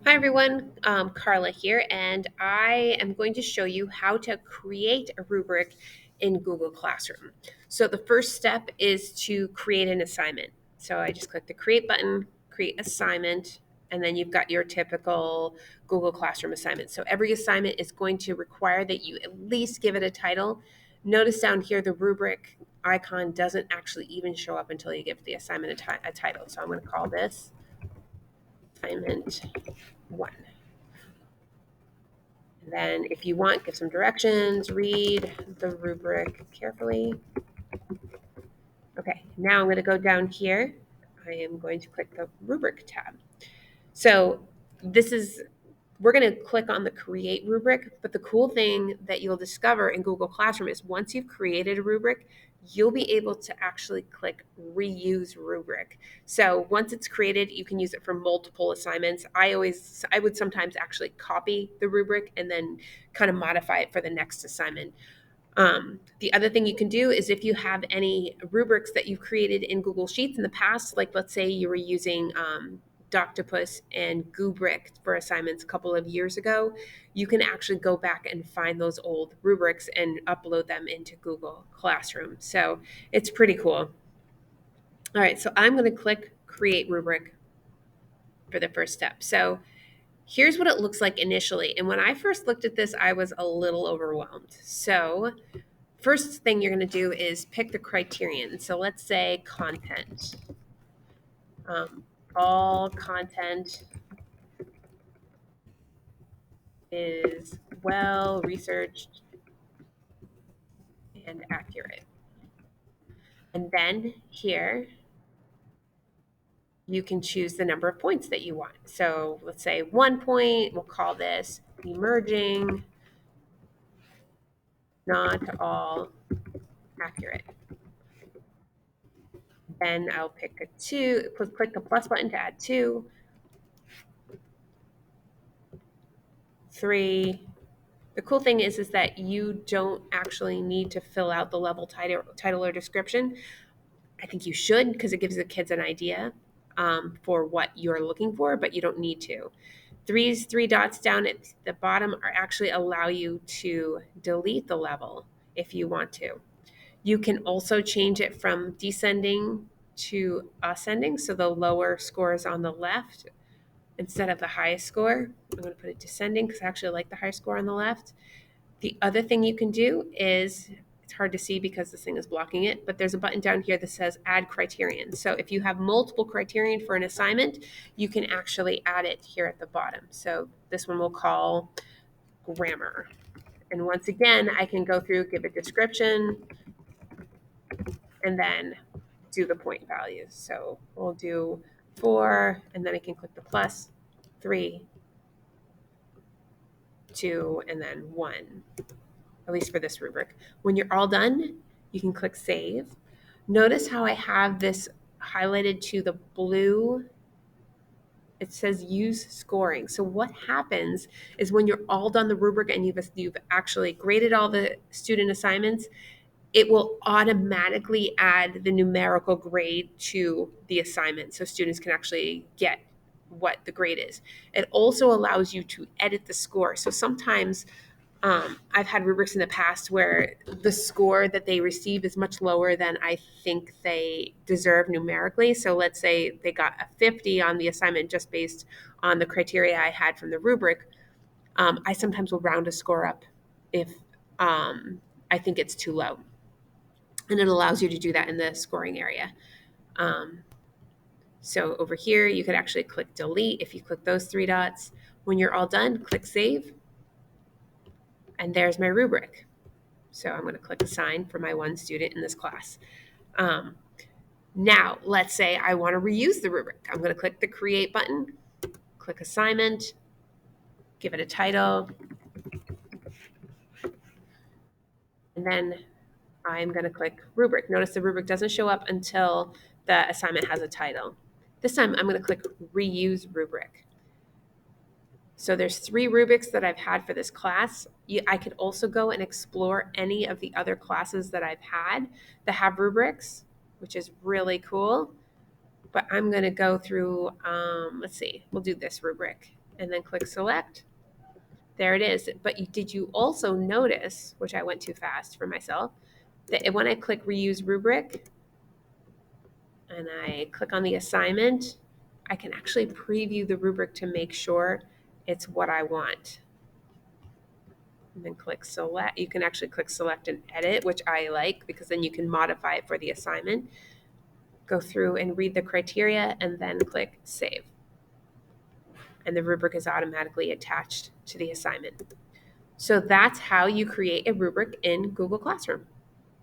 Hi everyone, Carla here, and I am going to show you how to create a rubric in Google Classroom. So the first step is to create an assignment. So I just click the create button, create assignment, and then you've got your typical Google Classroom assignment. So every assignment is going to require that you at least give it a title. Notice down here the rubric icon doesn't actually even show up until you give the assignment a title. So I'm going to call this assignment 1. Then, if you want, give some directions, read the rubric carefully. Okay, now I'm going to go down here. I am going to click the rubric tab. So, this is we're going to click on the create rubric, but the cool thing that you'll discover in Google Classroom is once you've created a rubric, you'll be able to actually click reuse rubric. So once it's created, you can use it for multiple assignments. I would sometimes actually copy the rubric and then kind of modify it for the next assignment. The other thing you can do is if you have any rubrics that you've created in Google Sheets in the past, like let's say you were using Doctopus and Gubrick for assignments a couple of years ago, you can actually go back and find those old rubrics and upload them into Google Classroom. So it's pretty cool. All right, so I'm going to click Create Rubric for the first step. So here's what it looks like initially. And when I first looked at this, I was a little overwhelmed. So first thing you're going to do is pick the criterion. So let's say content. All content is well researched and accurate. And then here you can choose the number of points that you want. So let's say 1 point, we'll call this emerging, not all accurate. Then I'll pick a 2, click the plus button to add 2, 3. The cool thing is that you don't actually need to fill out the level title or description. I think you should because it gives the kids an idea for what you're looking for, but you don't need to. Three dots down at the bottom are actually allow you to delete the level if you want to. You can also change it from descending to ascending, so the lower score is on the left instead of the highest score. I'm going to put it descending because I actually like the high score on the left. The other thing you can do is it's hard to see because this thing is blocking it, but there's a button down here that says add criterion. So if you have multiple criterion for an assignment, you can actually add it here at the bottom. So this one we'll call grammar. And once again, I can go through, give a description, and then do the point values. So we'll do 4, and then I can click the plus, 3, 2, and then 1. At least for this rubric. When you're all done, you can click save. Notice how I have this highlighted to the blue. It says use scoring. So what happens is when you're all done the rubric and you've actually graded all the student assignments, it will automatically add the numerical grade to the assignment so students can actually get what the grade is. It also allows you to edit the score. So sometimes I've had rubrics in the past where the score that they receive is much lower than I think they deserve numerically. So let's say they got a 50 on the assignment just based on the criteria I had from the rubric. I sometimes will round a score up if I think it's too low. And it allows you to do that in the scoring area. Um, so over here, you could actually click delete if you click those 3 dots. When you're all done, click save. And there's my rubric. So I'm going to click assign for my one student in this class. Um, Now, let's say I want to reuse the rubric. I'm going to click the create button, click assignment, give it a title, and then I'm going to click rubric. Notice the rubric doesn't show up until the assignment has a title. This time I'm going to click reuse rubric. So there's 3 rubrics that I've had for this class. I could also go and explore any of the other classes that I've had that have rubrics, which is really cool. But I'm going to go through, let's see, we'll do this rubric. and then click select. There it is. But did you also notice, which I went too fast for myself, that when I click reuse rubric and I click on the assignment, I can actually preview the rubric to make sure it's what I want. And then click select. You can actually click select and edit, which I like because then you can modify it for the assignment. Go through and read the criteria and then click save. And the rubric is automatically attached to the assignment. So that's how you create a rubric in Google Classroom.